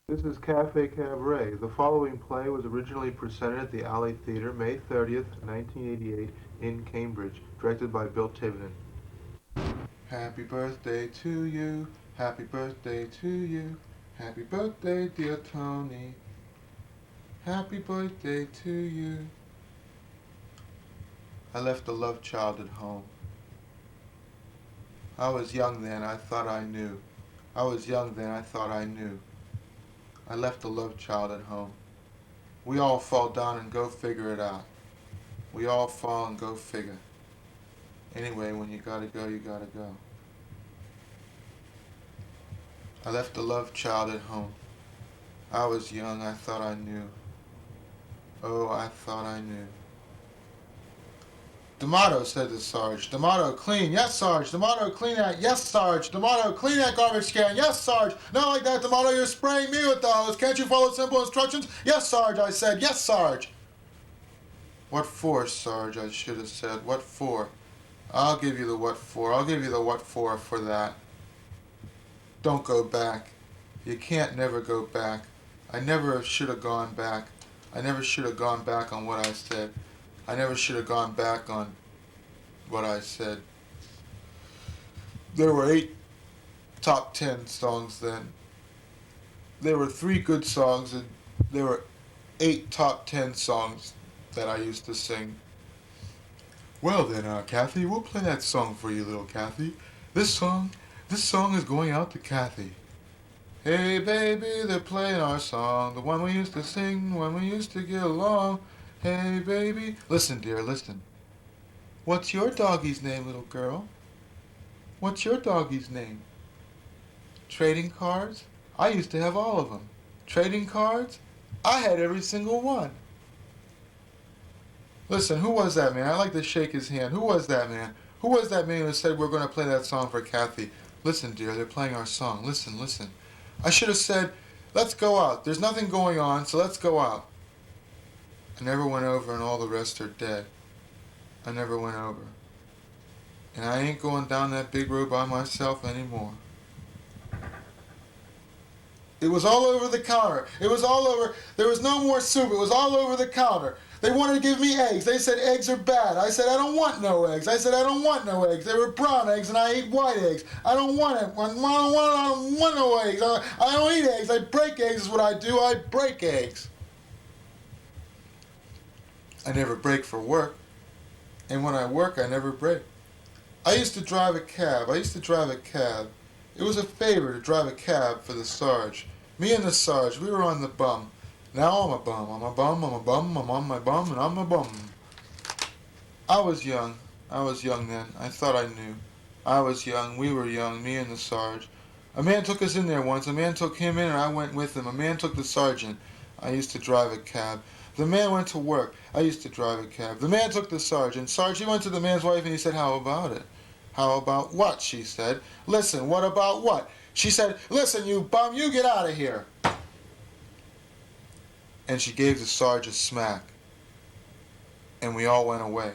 This is Cafe Cabaret. The following play was originally presented at the Alley Theatre May 30th, 1988 in Cambridge, directed by Bill Tivenin. Happy birthday to you, happy birthday to you, happy birthday dear Tony, happy birthday to you. I left a love child at home. I was young then, I thought I knew. I was young then, I thought I knew. I left a love child at home. We all fall down and go figure it out. We all fall and go figure. Anyway, when you gotta go, you gotta go. I left a love child at home. I was young, I thought I knew. Oh, I thought I knew. D'Amato, said the Sarge. D'Amato, clean. Yes, Sarge. D'Amato, clean that. Yes, Sarge. D'Amato, clean that garbage can. Yes, Sarge. Not like that, D'Amato. You're spraying me with the hose. Can't you follow simple instructions? Yes, Sarge, I said. Yes, Sarge. What for, Sarge, I should have said. What for? I'll give you the what for. I'll give you the what for that. Don't go back. You can't never go back. I never should have gone back. I never should have gone back on what I said. I never should have gone back on what I said. There were 8 top 10 songs then. There were 3 good songs and there were 8 top 10 songs that I used to sing. Well then, Kathy, we'll play that song for you, little Kathy. This song is going out to Kathy. Hey baby, they're playing our song, the one we used to sing when we used to get along. Hey baby, listen dear, listen. What's your doggy's name, little girl? What's your doggy's name? Trading cards? I used to have all of them. Trading cards? I had every single one. Listen, who was that man? I'd like to shake his hand. Who was that man? Who was that man who said we're going to play that song for Kathy? Listen, dear, they're playing our song. Listen, listen. I should have said, let's go out. There's nothing going on, so let's go out. I never went over and all the rest are dead. I never went over. And I ain't going down that big road by myself anymore. It was all over the counter. It was all over. There was no more soup. It was all over the counter. They wanted to give me eggs. They said eggs are bad. I said I don't want no eggs. I said I don't want no eggs. They were brown eggs and I ate white eggs. I don't want it. I don't want no eggs. I don't eat eggs. I break eggs is what I do. I break eggs. I never break for work. And when I work, I never break. I used to drive a cab. It was a favor to drive a cab for the Sarge. Me and the Sarge, we were on the bum. Now I'm a bum, I'm on my bum, and I'm a bum. I was young then, I thought I knew. I was young, we were young, me and the Sarge. A man took us in there once, a man took him in and I went with him. A man took the sergeant. I used to drive a cab. The man went to work. I used to drive a cab. The man took the sergeant. Sarge, he went to the man's wife and he said, how about it? How about what? She said. Listen, what about what? She said, listen, you bum, you get out of here. And she gave the Sarge a smack. And we all went away.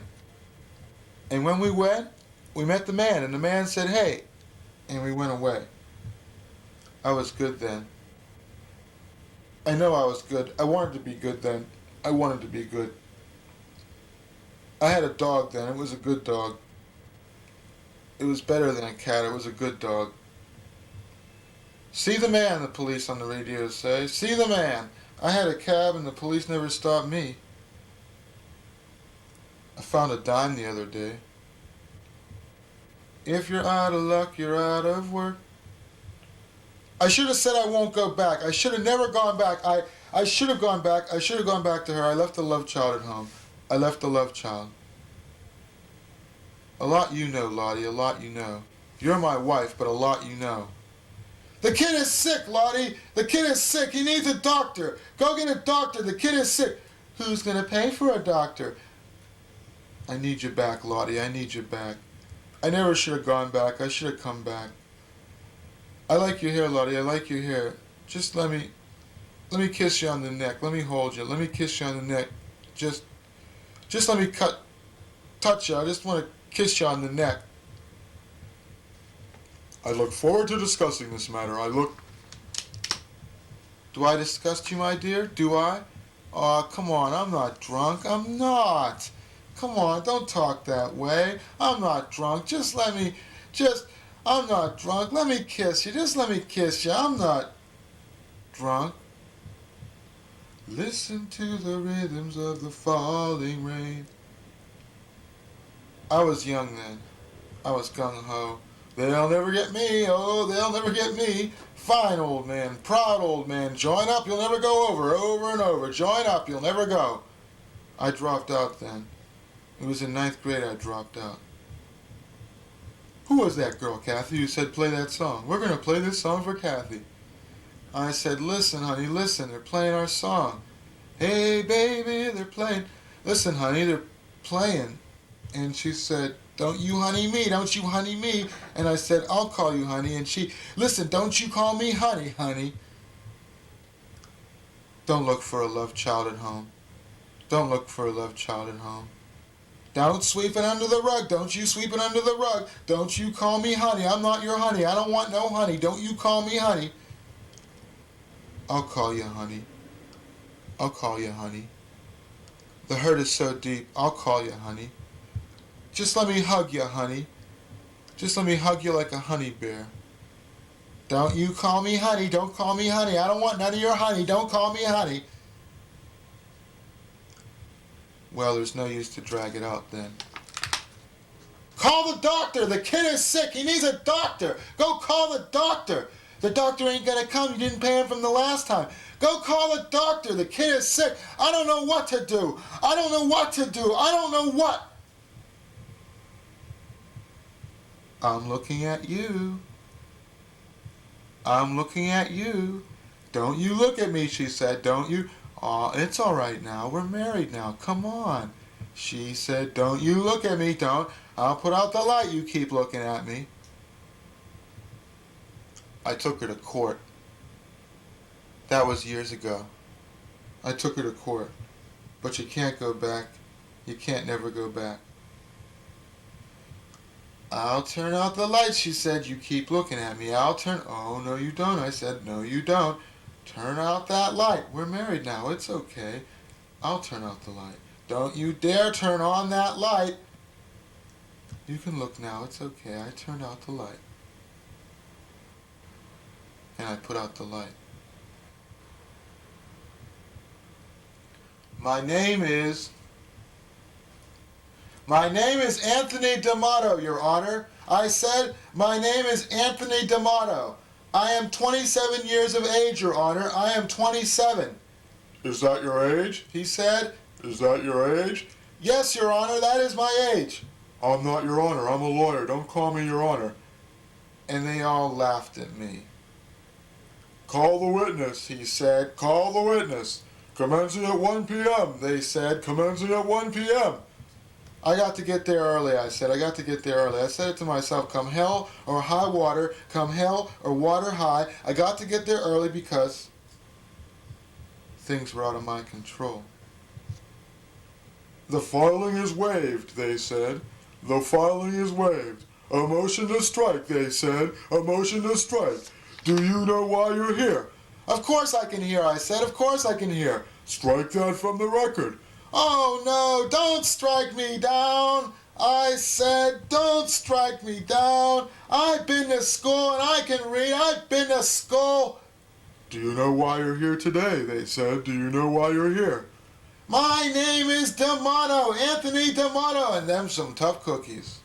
And when we went, we met the man, and the man said, hey. And we went away. I was good then. I know I was good. I wanted to be good then. I wanted to be good. I had a dog then. It was a good dog. It was better than a cat. It was a good dog. See the man, the police on the radio say. See the man. I had a cab and the police never stopped me. I found a dime the other day. If you're out of luck, you're out of work. I should have said I won't go back. I should have never gone back. I should have gone back. I should have gone back to her. I left the love child at home. I left the love child. A lot you know, Lottie, a lot you know. You're my wife, but a lot you know. The kid is sick, Lottie. The kid is sick. He needs a doctor. Go get a doctor. The kid is sick. Who's going to pay for a doctor? I need you back, Lottie. I need you back. I never should have gone back. I should have come back. I like your hair, Lottie. I like your hair. Just let me kiss you on the neck. Let me hold you. Let me kiss you on the neck. Just let me touch you. I just want to kiss you on the neck. I look forward to discussing this matter. Do I disgust you, my dear? Do I? Aw, come on, I'm not drunk. I'm not. Come on, don't talk that way. I'm not drunk. I'm not drunk. Let me kiss you. Just let me kiss you. I'm not drunk. Listen to the rhythms of the falling rain. I was young then. I was gung-ho. They'll never get me, oh, they'll never get me. Fine old man, proud old man, join up, you'll never go over and over. Join up, you'll never go. I dropped out then. It was in 9th grade I dropped out. Who was that girl, Kathy, who said play that song? We're going to play this song for Kathy. I said, listen, honey, listen, they're playing our song. Hey, baby, they're playing. Listen, honey, they're playing. And she said, don't you honey me, don't you honey me. And I said, I'll call you honey. And she, listen, don't you call me honey, honey. Don't look for a love child at home. Don't look for a love child at home. Don't sweep it under the rug. Don't you sweep it under the rug. Don't you call me honey. I'm not your honey. I don't want no honey. Don't you call me honey. I'll call you honey. I'll call you honey. The hurt is so deep. I'll call you honey. Just let me hug you, honey. Just let me hug you like a honey bear. Don't you call me honey. Don't call me honey. I don't want none of your honey. Don't call me honey. Well, there's no use to drag it out then. Call the doctor. The kid is sick. He needs a doctor. Go call the doctor. The doctor ain't gonna come. You didn't pay him from the last time. Go call the doctor. The kid is sick. I don't know what to do. I don't know what to do. I don't know what. I'm looking at you. I'm looking at you. Don't you look at me, she said. Don't you? Aw, it's all right now. We're married now. Come on. She said, don't you look at me. Don't. I'll put out the light. You keep looking at me. I took her to court. That was years ago. I took her to court. But you can't go back. You can't never go back. I'll turn out the light, she said. You keep looking at me. Oh, no you don't. I said, no you don't. Turn out that light. We're married now. It's okay. I'll turn out the light. Don't you dare turn on that light. You can look now. It's okay. I turned out the light. And I put out the light. My name is Anthony D'Amato, Your Honor. I said, my name is Anthony D'Amato. I am 27 years of age, Your Honor. I am 27. Is that your age? He said. Is that your age? Yes, Your Honor, that is my age. I'm not Your Honor. I'm a lawyer. Don't call me Your Honor. And they all laughed at me. Call the witness, he said. Call the witness. Commencing at 1 p.m., they said. Commencing at 1 p.m. I got to get there early, I said. I got to get there early. I said it to myself, come hell or high water, come hell or water high. I got to get there early because things were out of my control. The filing is waived, they said. The filing is waived. A motion to strike, they said. A motion to strike. Do you know why you're here? Of course I can hear, I said. Of course I can hear. Strike that from the record. Oh no, don't strike me down. I said, don't strike me down. I've been to school and I can read. I've been to school. Do you know why you're here today? They said. Do you know why you're here? My name is D'Amato, Anthony D'Amato, and them some tough cookies.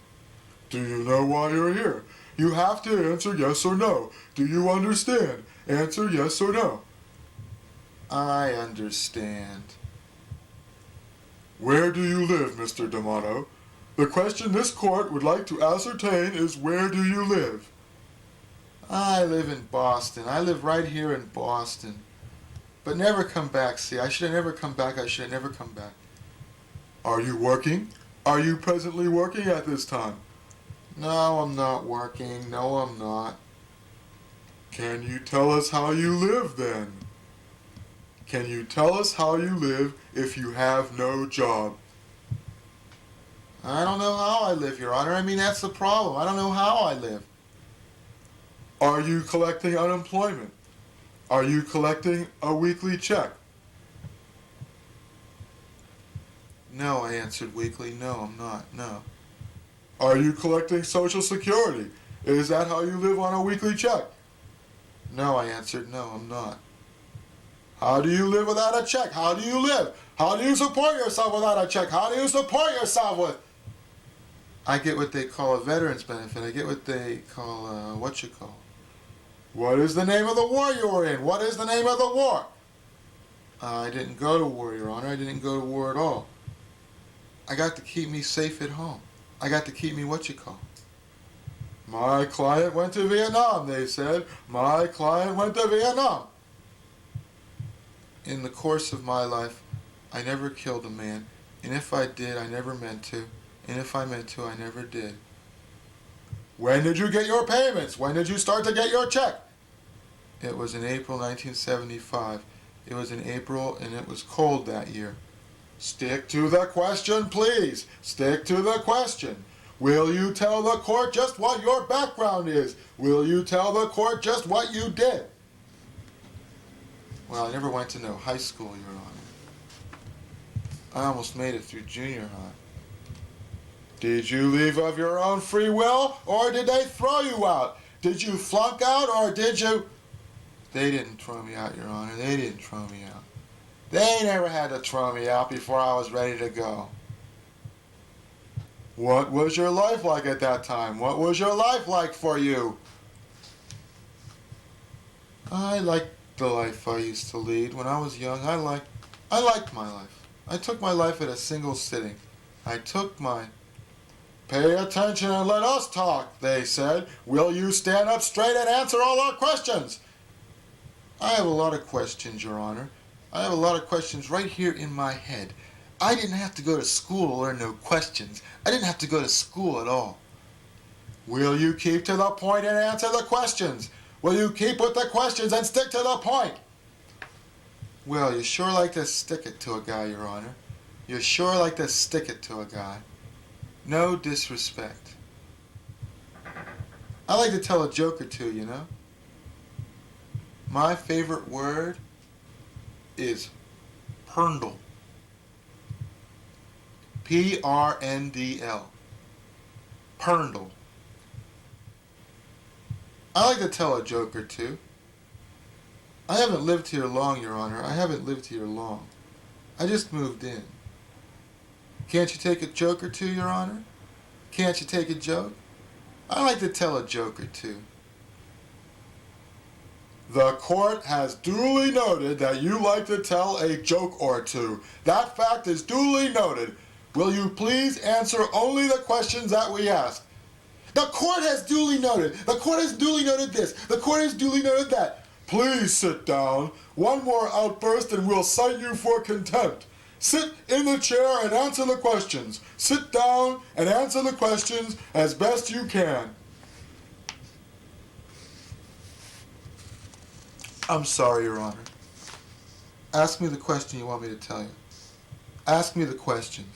Do you know why you're here? You have to answer yes or no. Do you understand? Answer yes or no. I understand. Where do you live, Mr. D'Amato? The question this court would like to ascertain is where do you live? I live in Boston. I live right here in Boston. But never come back, see. I should have never come back. I should have never come back. Are you working? Are you presently working at this time? No, I'm not working. No, I'm not. Can you tell us how you live then? Can you tell us how you live if you have no job? I don't know how I live, Your Honor. I mean, that's the problem. I don't know how I live. Are you collecting unemployment? Are you collecting a weekly check? No, I answered weakly. No, I'm not. No. Are you collecting Social Security? Is that how you live on a weekly check? No, I answered. No, I'm not. How do you live without a check? How do you live? How do you support yourself without a check? How do you support yourself with? I get what they call a veteran's benefit. I get what they call, What is the name of the war you were in? What is the name of the war? I didn't go to war, Your Honor. I didn't go to war at all. I got to keep me safe at home. I got to keep me My client went to Vietnam, they said. My client went to Vietnam. In the course of my life, I never killed a man. And if I did, I never meant to. And if I meant to, I never did. When did you get your payments? When did you start to get your check? It was in April 1975. It was in April and it was cold that year. Stick to the question, please. Stick to the question. Will you tell the court just what your background is? Will you tell the court just what you did? Well, I never went to no high school, Your Honor. I almost made it through junior high. Did you leave of your own free will, or did they throw you out? Did you flunk out, or did you... They didn't throw me out, Your Honor. They didn't throw me out. They never had to throw me out before I was ready to go. What was your life like at that time? What was your life like for you? I liked the life I used to lead. When I was young, I liked my life. I took my life at a single sitting. Pay attention and let us talk, they said. Will you stand up straight and answer all our questions? I have a lot of questions, Your Honor. I have a lot of questions right here in my head. I didn't have to go to school to learn no questions. I didn't have to go to school at all. Will you keep to the point and answer the questions? Will you keep with the questions and stick to the point? Well, you sure like to stick it to a guy, Your Honor. You sure like to stick it to a guy. No disrespect. I like to tell a joke or two, you know. My favorite word is PRNDL. PRNDL. PRNDL. I like to tell a joke or two. I haven't lived here long, Your Honor. I haven't lived here long. I just moved in. Can't you take a joke or two, Your Honor? Can't you take a joke? I like to tell a joke or two. The court has duly noted that you like to tell a joke or two. That fact is duly noted. Will you please answer only the questions that we ask? The court has duly noted. The court has duly noted this. The court has duly noted that. Please sit down. One more outburst and we'll cite you for contempt. Sit in the chair and answer the questions. Sit down and answer the questions as best you can. I'm sorry, Your Honor. Ask me the question you want me to tell you. Ask me the questions.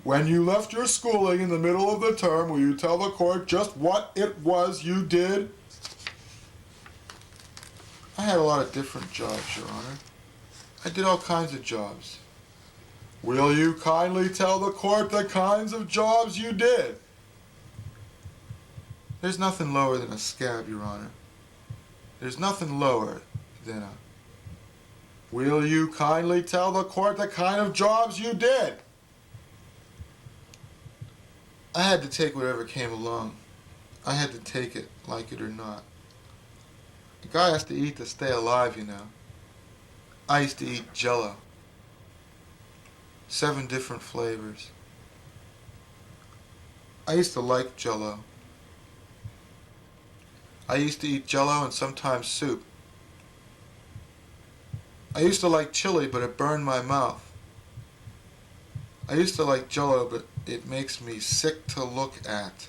When you left your schooling in the middle of the term, will you tell the court just what it was you did? I had a lot of different jobs, Your Honor. I did all kinds of jobs. Will you kindly tell the court the kinds of jobs you did? There's nothing lower than a scab, Your Honor. There's nothing lower than a... Will you kindly tell the court the kind of jobs you did? I had to take whatever came along. I had to take it, like it or not. A guy has to eat to stay alive, you know. I used to eat Jell-O. 7 different flavors. I used to like Jell-O. I used to eat Jell-O and sometimes soup. I used to like chili, but it burned my mouth. I used to like Jell-O, but it makes me sick to look at.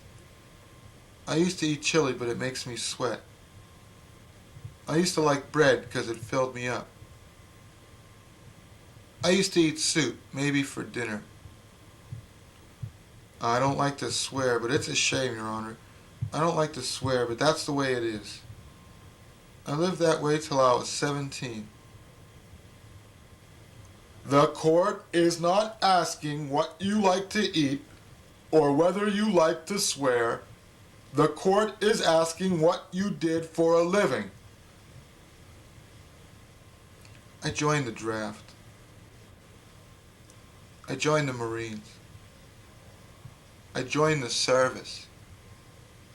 I used to eat chili, but it makes me sweat. I used to like bread because it filled me up. I used to eat soup, maybe for dinner. I don't like to swear, but it's a shame, Your Honor. I don't like to swear, but that's the way it is. I lived that way till I was 17. The court is not asking what you like to eat or whether you like to swear. The court is asking what you did for a living. I joined the draft. I joined the Marines. I joined the service.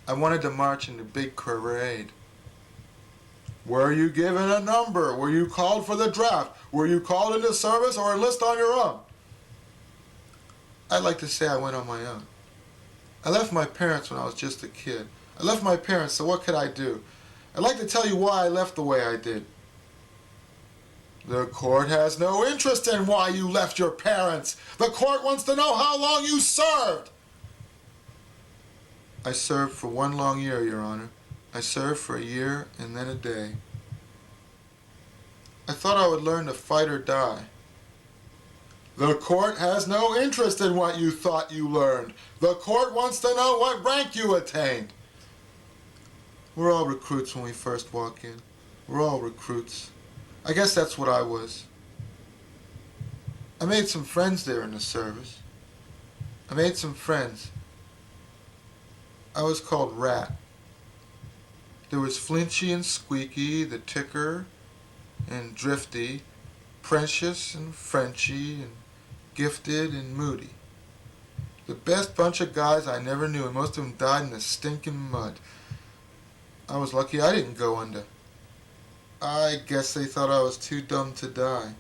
I wanted to march in the big parade. Were you given a number? Were you called for the draft? Were you called into service or enlist on your own? I'd like to say I went on my own. I left my parents when I was just a kid. I left my parents, so what could I do? I'd like to tell you why I left the way I did. The court has no interest in why you left your parents. The court wants to know how long you served. I served for 1 long year, Your Honor. I served for a year and then a day. I thought I would learn to fight or die. The court has no interest in what you thought you learned. The court wants to know what rank you attained. We're all recruits when we first walk in. We're all recruits. I guess that's what I was. I made some friends there in the service. I made some friends. I was called Rat. There was Flinchy and Squeaky, the Ticker, and Drifty, Precious and Frenchy, and Gifted and Moody. The best bunch of guys I never knew, and most of them died in the stinking mud. I was lucky I didn't go under. I guess they thought I was too dumb to die.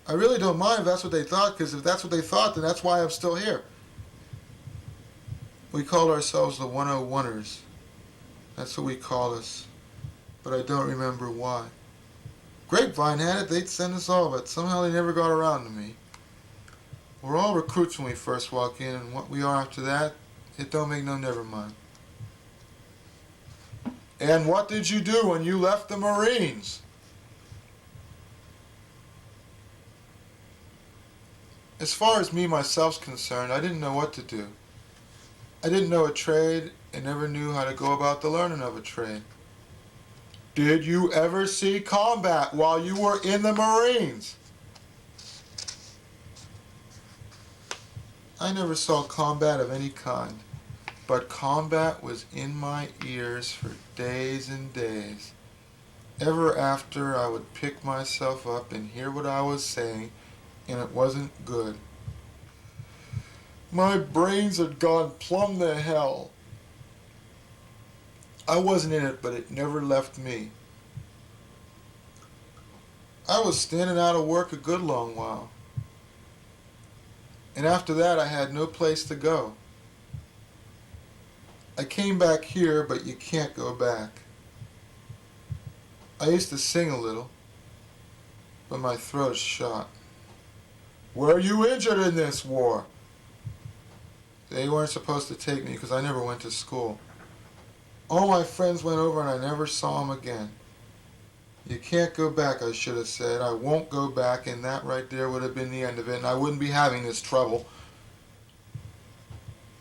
I really don't mind if that's what they thought, because if that's what they thought, then that's why I'm still here. We called ourselves the 101ers. That's what we called us. But I don't remember why. Grapevine had it, they'd send us all, but somehow they never got around to me. We're all recruits when we first walk in, and what we are after that, it don't make no never mind. And what did you do when you left the Marines? As far as me myself's concerned, I didn't know what to do. I didn't know a trade and never knew how to go about the learning of a trade. Did you ever see combat while you were in the Marines? I never saw combat of any kind, but combat was in my ears for days and days. Ever after, I would pick myself up and hear what I was saying, and it wasn't good. My brains had gone plumb to hell. I wasn't in it, but it never left me. I was standing out of work a good long while. And after that, I had no place to go. I came back here, but you can't go back. I used to sing a little, but my throat's shot. Were you injured in this war? They weren't supposed to take me because I never went to school. All my friends went over and I never saw them again. You can't go back, I should have said. I won't go back, and that right there would have been the end of it, and I wouldn't be having this trouble.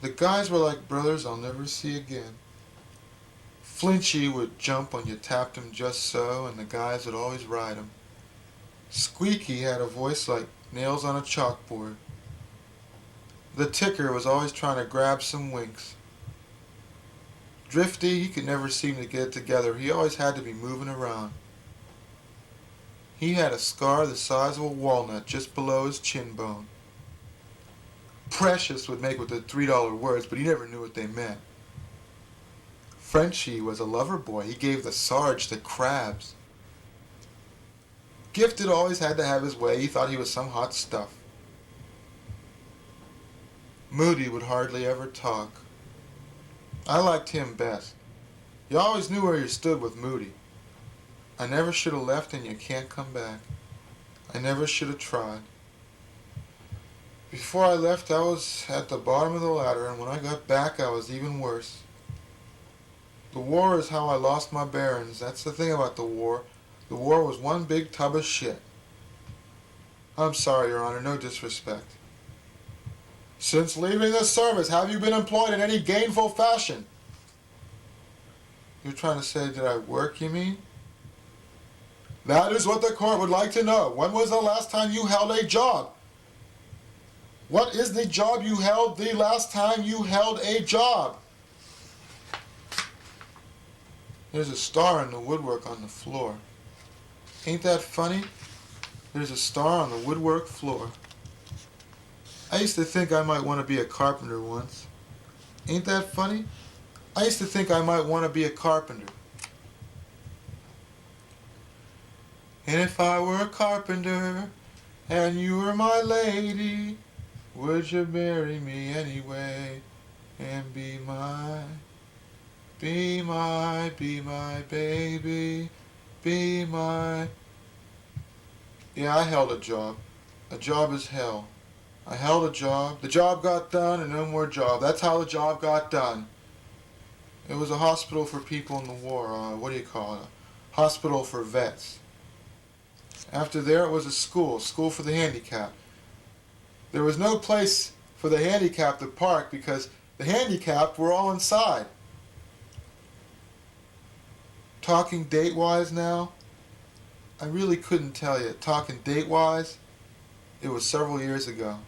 The guys were like brothers I'll never see again. Flinchy would jump when you tapped him just so, and the guys would always ride him. Squeaky had a voice like nails on a chalkboard. The Ticker was always trying to grab some winks. Drifty, he could never seem to get it together. He always had to be moving around. He had a scar the size of a walnut just below his chin bone. Precious would make with the $3 words, but he never knew what they meant. Frenchy was a lover boy. He gave the Sarge the crabs. Gifted always had to have his way. He thought he was some hot stuff. Moody would hardly ever talk. I liked him best. You always knew where you stood with Moody. I never should have left, and you can't come back. I never should have tried. Before I left, I was at the bottom of the ladder, and when I got back, I was even worse. The war is how I lost my bearings. That's the thing about the war. The war was one big tub of shit. I'm sorry, Your Honor, no disrespect. Since leaving the service, have you been employed in any gainful fashion? You're trying to say, did I work, you mean? That is what the court would like to know. When was the last time you held a job? What is the job you held the last time you held a job? There's a star in the woodwork on the floor. Ain't that funny? There's a star on the woodwork floor. I used to think I might want to be a carpenter once. Ain't that funny? I used to think I might want to be a carpenter. And if I were a carpenter and you were my lady, would you marry me anyway and be my baby, be my... Yeah, I held a job. A job is hell. I held a job. The job got done and no more job. That's how the job got done. It was a hospital for people in the war. What do you call it? A hospital for vets. After there, it was a school for the handicapped. There was no place for the handicapped to park because the handicapped were all inside. Talking date-wise now, I really couldn't tell you. Talking date-wise, it was several years ago.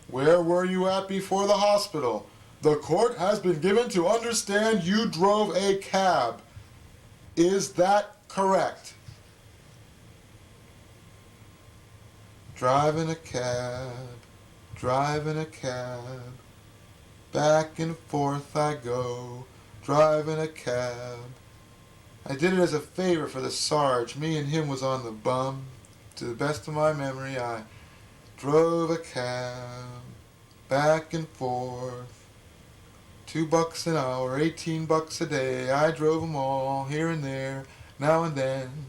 Where were you at before the hospital? The court has been given to understand you drove a cab. Is that correct? Driving a cab, back and forth I go, driving a cab. I did it as a favor for the Sarge. Me and him was on the bum. To the best of my memory, I drove a cab, back and forth. $2 an hour, $18 a day. I drove 'em all, here and there, now and then.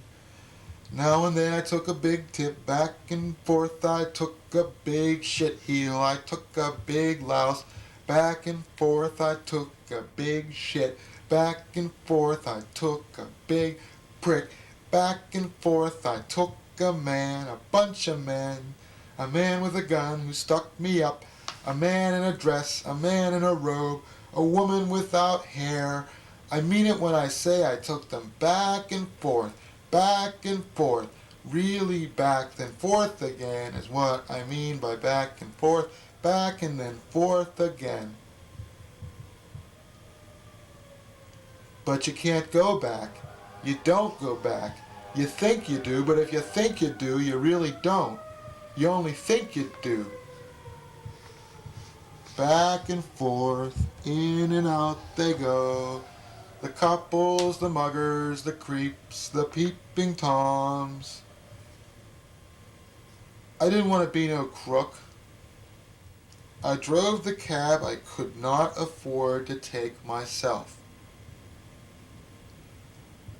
Now and then I took a big tip, back and forth I took a big shit heel. I took a big louse, back and forth I took a big shit. Back and forth I took a big prick. Back and forth I took a man, a bunch of men. A man with a gun who stuck me up. A man in a dress, a man in a robe. A woman without hair. I mean it when I say I took them back and forth. Back and forth, really back then forth again is what I mean by back and forth, back and then forth again. But you can't go back. You don't go back. You think you do, but if you think you do, you really don't. You only think you do. Back and forth, in and out they go. The couples, the muggers, the creeps, the peeping toms. I didn't want to be no crook. I drove the cab I could not afford to take myself.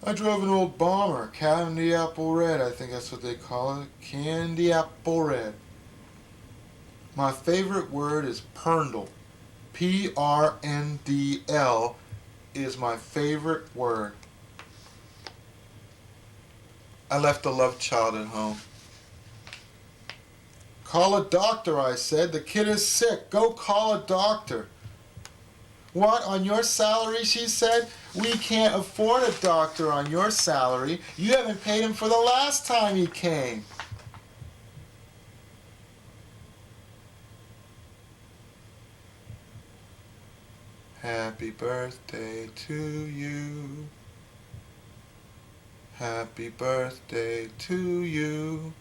I drove an old bomber, Candy Apple Red, I think that's what they call it. Candy Apple Red. My favorite word is PRNDL. PRNDL is my favorite word. I left a love child at home. Call a doctor, I said. The kid is sick. Go call a doctor. What, on your salary, she said? We can't afford a doctor on your salary. You haven't paid him for the last time he came. Happy birthday to you. Happy birthday to you.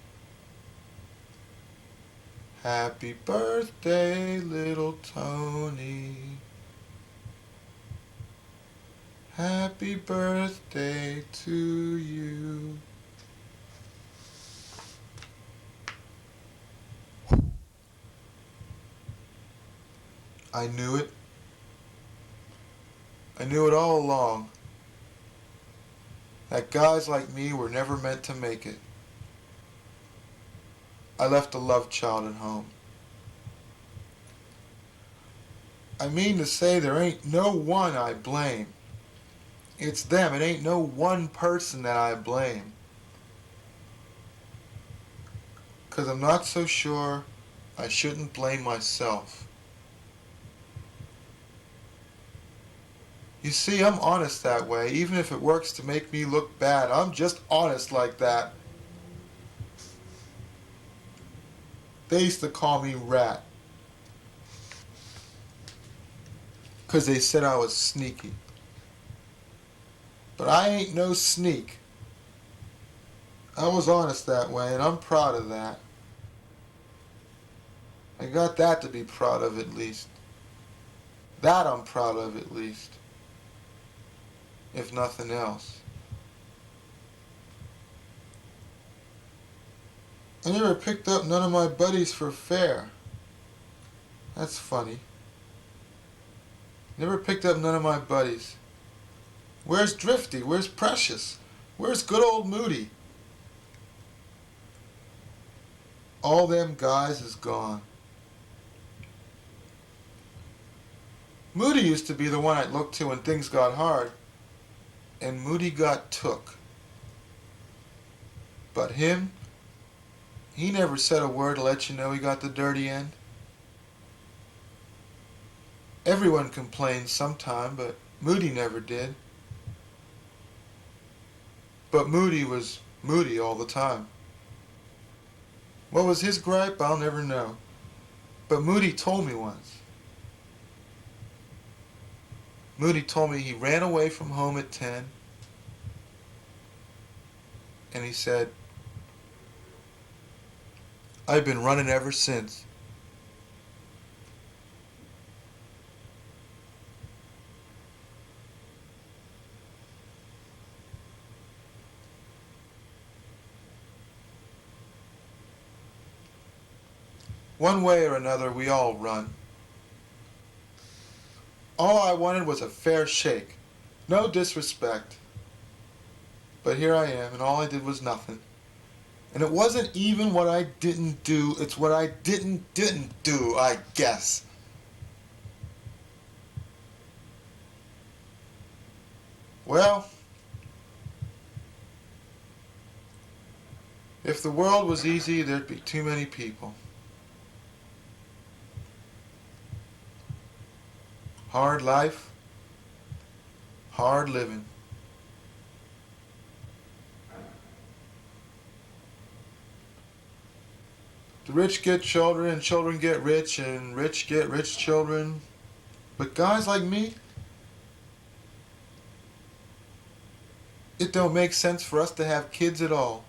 Happy birthday, little Tony. Happy birthday to you. I knew it. I knew it all along. That guys like me were never meant to make it. I left a love child at home. I mean to say there ain't no one I blame. It's them. It ain't no one person that I blame. 'Cause I'm not so sure I shouldn't blame myself. You see, I'm honest that way, even if it works to make me look bad. I'm just honest like that. They used to call me Rat, 'cause they said I was sneaky. But I ain't no sneak. I was honest that way, and I'm proud of that. I got that to be proud of at least. That I'm proud of at least. If nothing else. I never picked up none of my buddies for fair. That's funny. Never picked up none of my buddies. Where's Drifty? Where's Precious? Where's good old Moody? All them guys is gone. Moody used to be the one I'd look to when things got hard, and Moody got took. But him, he never said a word to let you know he got the dirty end. Everyone complains sometime, but Moody never did. But Moody was Moody all the time. What was his gripe, I'll never know. But Moody told me once. Moody told me he ran away from home at 10, and he said, I've been running ever since. One way or another, we all run. All I wanted was a fair shake. No disrespect. But here I am, and all I did was nothing. And it wasn't even what I didn't do, it's what I didn't do, I guess. Well, if the world was easy, there'd be too many people. Hard life, hard living. The rich get children, and children get rich, and rich get rich children. But guys like me, it don't make sense for us to have kids at all.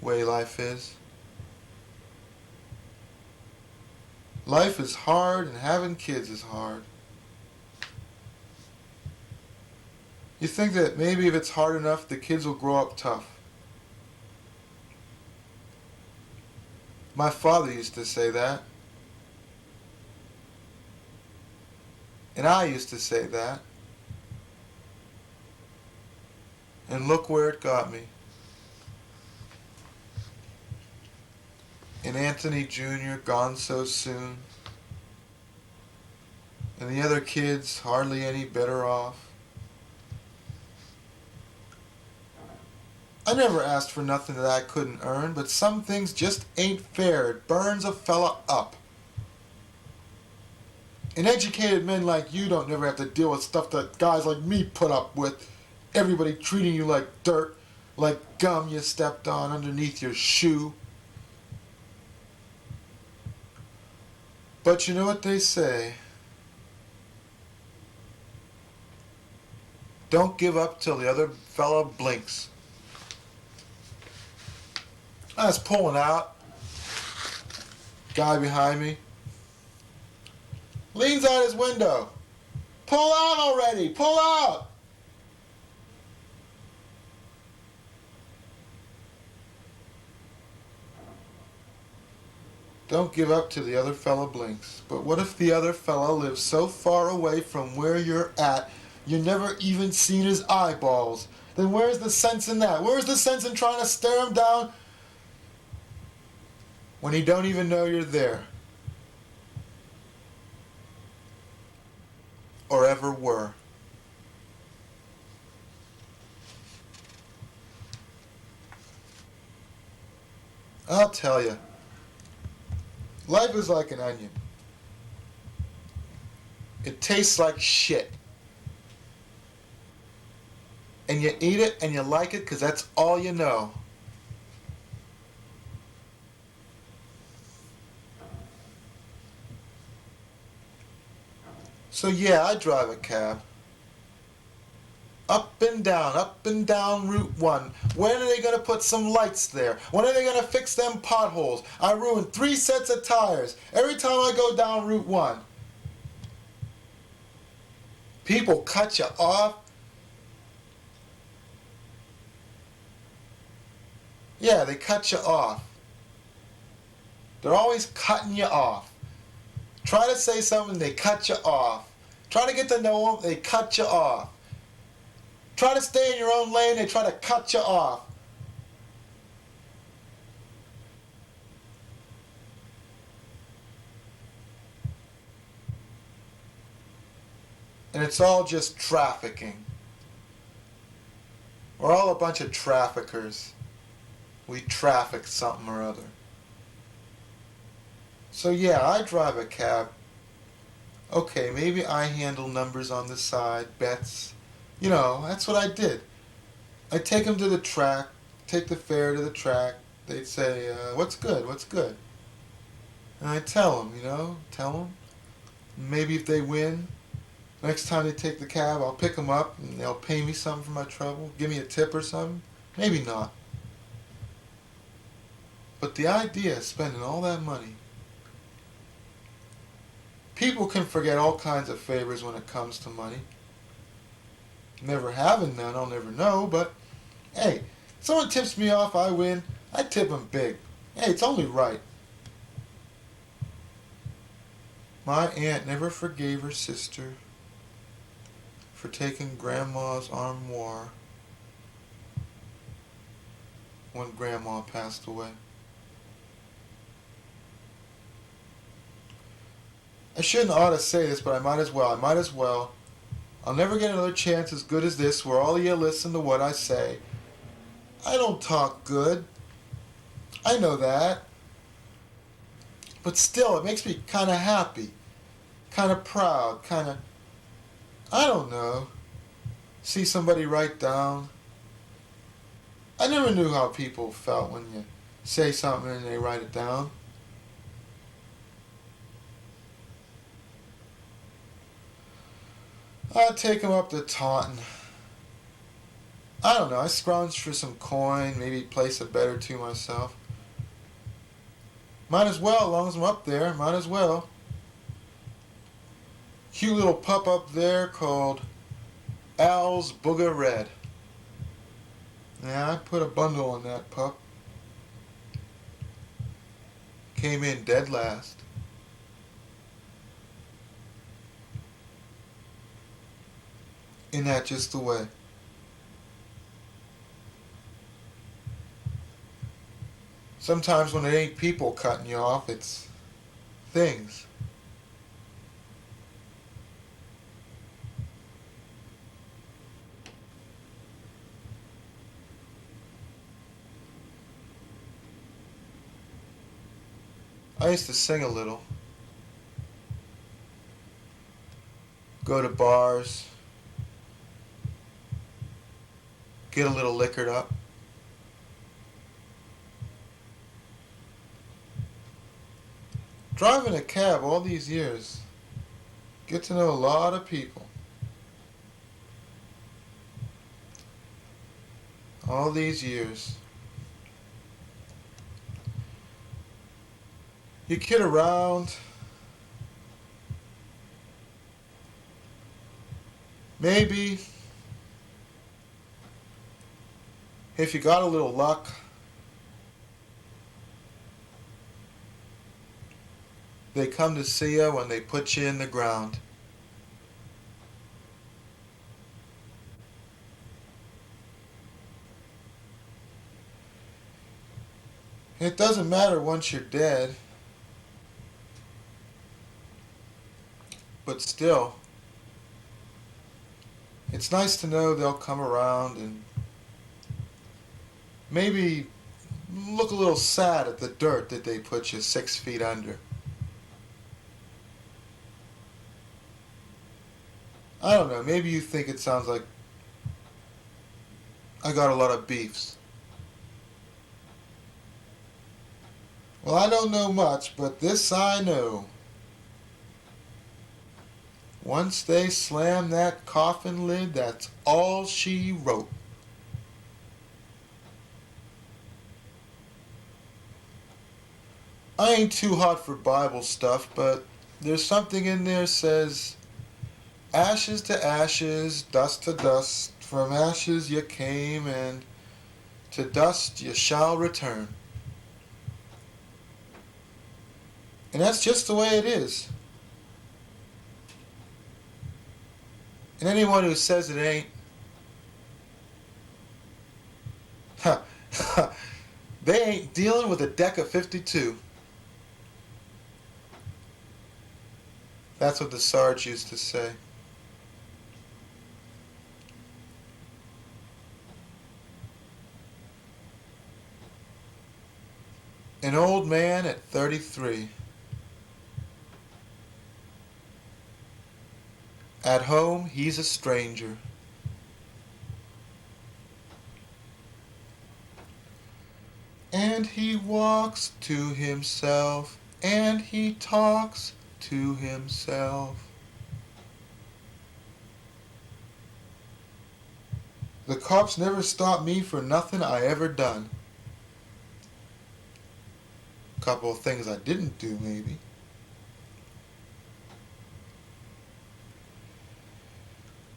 Way life is. Life is hard, and having kids is hard. You think that maybe if it's hard enough, the kids will grow up tough. My father used to say that. And I used to say that. And look where it got me. And Anthony Jr. gone so soon. And the other kids hardly any better off. I never asked for nothing that I couldn't earn, but some things just ain't fair. It burns a fella up. And educated men like you don't never have to deal with stuff that guys like me put up with. Everybody treating you like dirt, like gum you stepped on underneath your shoe. But you know what they say? Don't give up till the other fella blinks. I was pulling out. Guy behind me leans out his window. Pull out already! Pull out! Don't give up till the other fella blinks. But what if the other fella lives so far away from where you're at, you never even seen his eyeballs? Then where's the sense in that? Where's the sense in trying to stare him down when he don't even know you're there? Or ever were. I'll tell you, life is like an onion. It tastes like shit. And you eat it and you like it because that's all you know. So yeah, I drive a cab. Up and down Route 1. When are they going to put some lights there? When are they going to fix them potholes? I ruined 3 sets of tires every time I go down Route 1. People cut you off. Yeah, they cut you off. They're always cutting you off. Try to say something, they cut you off. Try to get to know them, they cut you off. Try to stay in your own lane, they try to cut you off. And it's all just trafficking. We're all a bunch of traffickers. We traffic something or other. So yeah, I drive a cab. Okay, maybe I handle numbers on the side, bets. You know, that's what I did. I take them to the track, take the fare to the track. They'd say, what's good, what's good? And I tell them, tell them. Maybe if they win, next time they take the cab, I'll pick them up and they'll pay me something for my trouble, give me a tip or something. Maybe not. But the idea of spending all that money. People can forget all kinds of favors when it comes to money. Never having none, I'll never know, but hey, someone tips me off, I win, I tip them big. Hey, it's only right. My aunt never forgave her sister for taking Grandma's armoire when Grandma passed away. I shouldn't ought to say this, but I might as well. I'll never get another chance as good as this where all of you listen to what I say. I don't talk good. I know that. But still, it makes me kind of happy, kind of proud, I don't know, see somebody write down. I never knew how people felt when you say something and they write it down. I'd take them up to Taunton. I don't know, I scrounged for some coin, maybe place a bet or two myself. Might as well, as long as I'm up there, might as well. Cute little pup up there called Al's Booger Red. Yeah, I put a bundle on that pup. Came in dead last. Isn't that just the way? Sometimes when it ain't people cutting you off, it's things. I used to sing a little. Go to bars. Get a little liquored up. Driving a cab all these years, get to know a lot of people. All these years. You kid around. Maybe, if you got a little luck, they come to see you when they put you in the ground. It doesn't matter once you're dead, but still, it's nice to know they'll come around and maybe look a little sad at the dirt that they put you 6 feet under. I don't know, maybe you think it sounds like I got a lot of beefs. Well, I don't know much, but this I know. Once they slam that coffin lid, that's all she wrote. I ain't too hot for Bible stuff, but there's something in there says, ashes to ashes, dust to dust, from ashes you came, and to dust you shall return. And that's just the way it is. And anyone who says it ain't, they ain't dealing with a deck of 52. That's what the Sarge used to say. An old man at 33. At home, he's a stranger. And he walks to himself, and he talks to himself. The cops never stopped me for nothing I ever done. Couple of things I didn't do, maybe.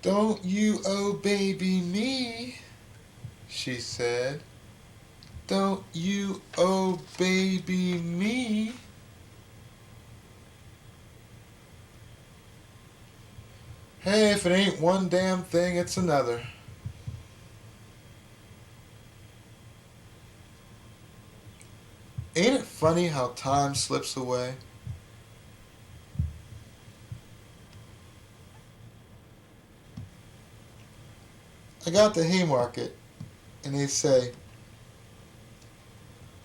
Don't you oh baby me, she said. Don't you oh baby me. Hey, if it ain't one damn thing, it's another. Ain't it funny how time slips away? I got to Haymarket, and they say,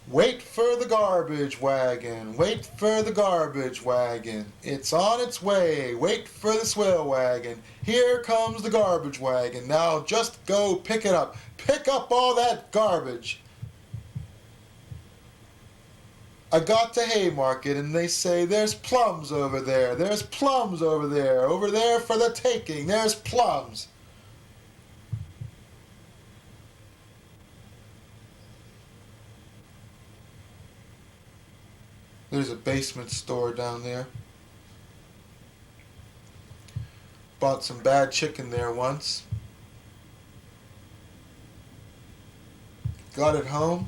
wait for the garbage wagon, wait for the garbage wagon. It's on its way, wait for the swell wagon. Here comes the garbage wagon. Now just go pick it up. Pick up all that garbage. I got to Haymarket and they say, there's plums over there's plums over there for the taking, there's plums. There's a basement store down there. Bought some bad chicken there once. Got it home.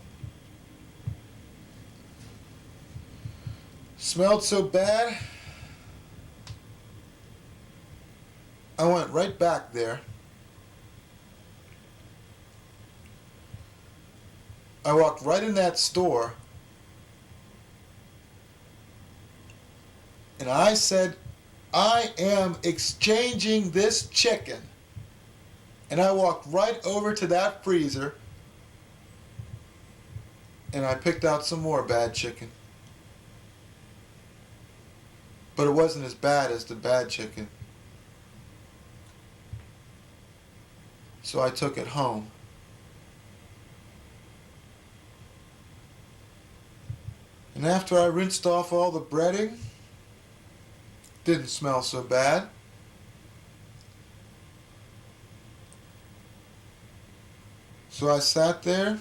Smelled so bad, I went right back there. I walked right in that store and I said, I am exchanging this chicken. And I walked right over to that freezer and I picked out some more bad chicken. But it wasn't as bad as the bad chicken. So I took it home. And after I rinsed off all the breading, didn't smell so bad. So I sat there.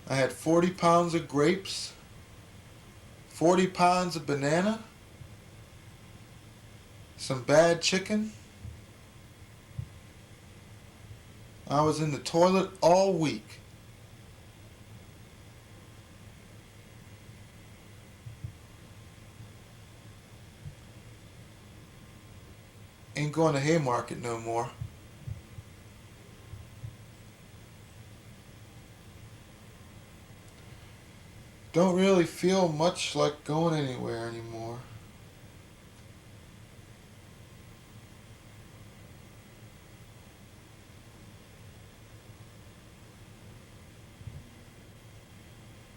I had 40 pounds of grapes, 40 pounds of banana, some bad chicken. I was in the toilet all week. Ain't going to Haymarket no more. Don't really feel much like going anywhere anymore.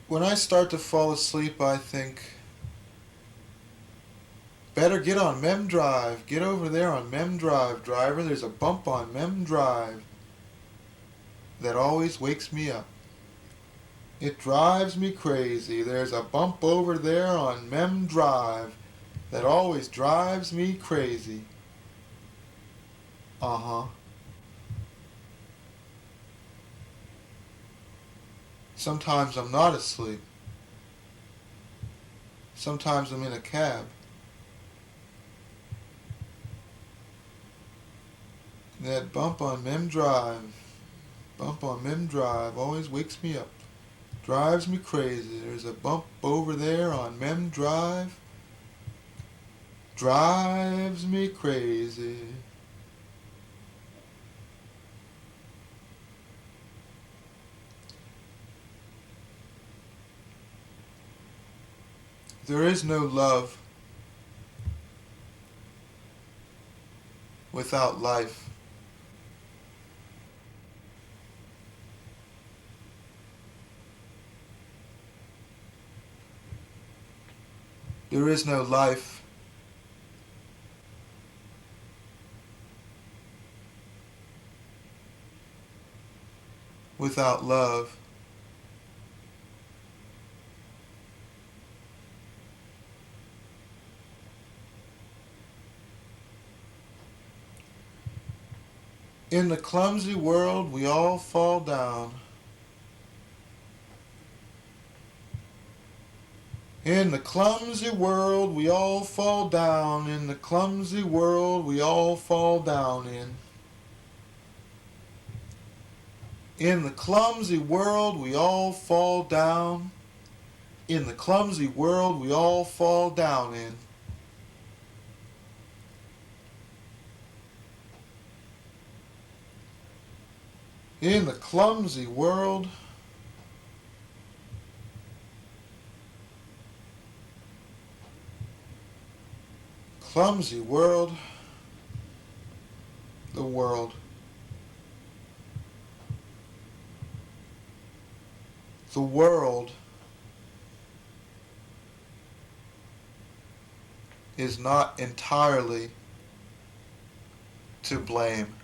When I start to fall asleep, I think, Better get on Mem Drive. Get over there on Mem Drive, driver. There's a bump on Mem Drive that always wakes me up. It drives me crazy. There's a bump over there on Mem Drive that always drives me crazy. Uh-huh. Sometimes I'm not asleep. Sometimes I'm in a cab. That bump on Mem Drive always wakes me up. Drives me crazy. There's a bump over there on Mem Drive. Drives me crazy. There is no love without life. There is no life without love. In the clumsy world, we all fall down. In the clumsy world, we all fall down. In the clumsy world, we all fall down in. In the clumsy world, we all fall down. In the clumsy world, we all fall down in. In the clumsy world, clumsy world, the world. The world is not entirely to blame.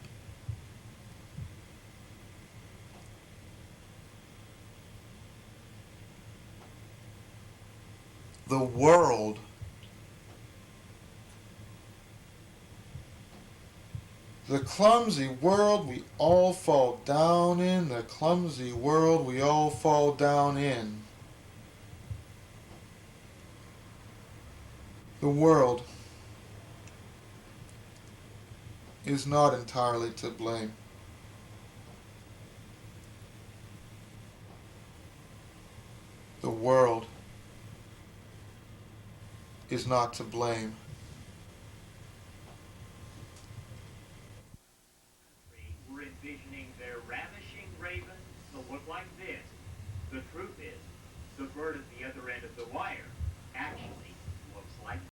The world the clumsy world we all fall down in, the clumsy world we all fall down in. The world is not entirely to blame. The world is not to blame. We're envisioning their ravishing raven to look like this. The truth is, subverted the other end of the wire.